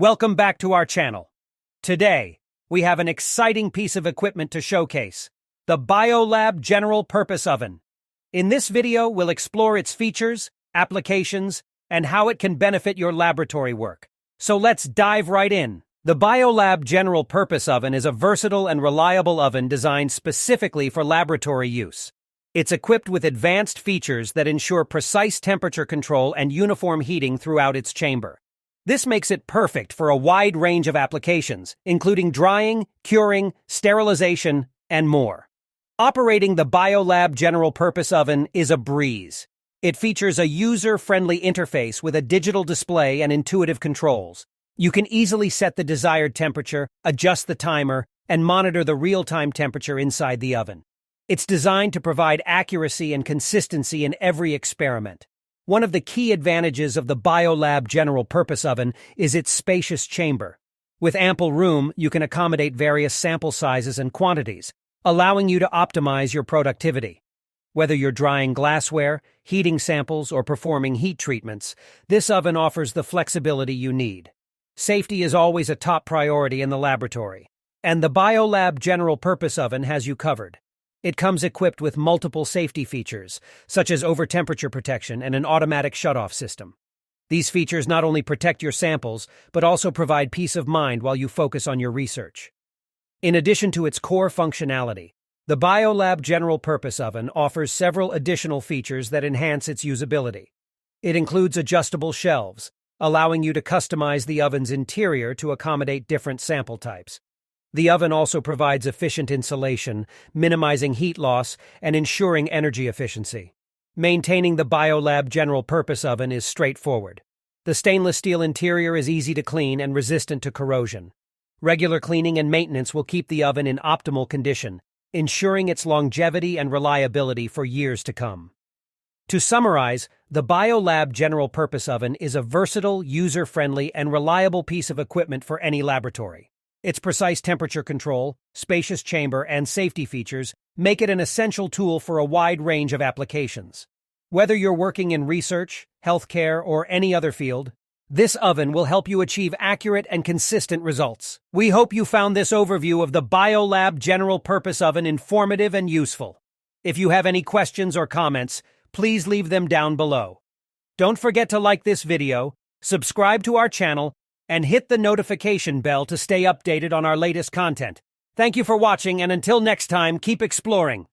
Welcome back to our channel. Today, we have an exciting piece of equipment to showcase, the Biolab General Purpose Oven. In this video, we'll explore its features, applications, and how it can benefit your laboratory work. So let's dive right in. The Biolab General Purpose Oven is a versatile and reliable oven designed specifically for laboratory use. It's equipped with advanced features that ensure precise temperature control and uniform heating throughout its chamber. This makes it perfect for a wide range of applications, including drying, curing, sterilization, and more. Operating the Biolab General Purpose Oven is a breeze. It features a user-friendly interface with a digital display and intuitive controls. You can easily set the desired temperature, adjust the timer, and monitor the real-time temperature inside the oven. It's designed to provide accuracy and consistency in every experiment. One of the key advantages of the Biolab General Purpose Oven is its spacious chamber. With ample room, you can accommodate various sample sizes and quantities, allowing you to optimize your productivity. Whether you're drying glassware, heating samples, or performing heat treatments, this oven offers the flexibility you need. Safety is always a top priority in the laboratory, and the Biolab General Purpose Oven has you covered. It comes equipped with multiple safety features, such as over-temperature protection and an automatic shutoff system. These features not only protect your samples, but also provide peace of mind while you focus on your research. In addition to its core functionality, the Biolab General Purpose Oven offers several additional features that enhance its usability. It includes adjustable shelves, allowing you to customize the oven's interior to accommodate different sample types. The oven also provides efficient insulation, minimizing heat loss and ensuring energy efficiency. Maintaining the Biolab General Purpose Oven is straightforward. The stainless steel interior is easy to clean and resistant to corrosion. Regular cleaning and maintenance will keep the oven in optimal condition, ensuring its longevity and reliability for years to come. To summarize, the Biolab General Purpose Oven is a versatile, user-friendly, and reliable piece of equipment for any laboratory. Its precise temperature control, spacious chamber, and safety features make it an essential tool for a wide range of applications. Whether you're working in research, healthcare, or any other field, this oven will help you achieve accurate and consistent results. We hope you found this overview of the Biolab General Purpose Oven informative and useful. If you have any questions or comments, please leave them down below. Don't forget to like this video, subscribe to our channel, and hit the notification bell to stay updated on our latest content. Thank you for watching, and until next time, keep exploring.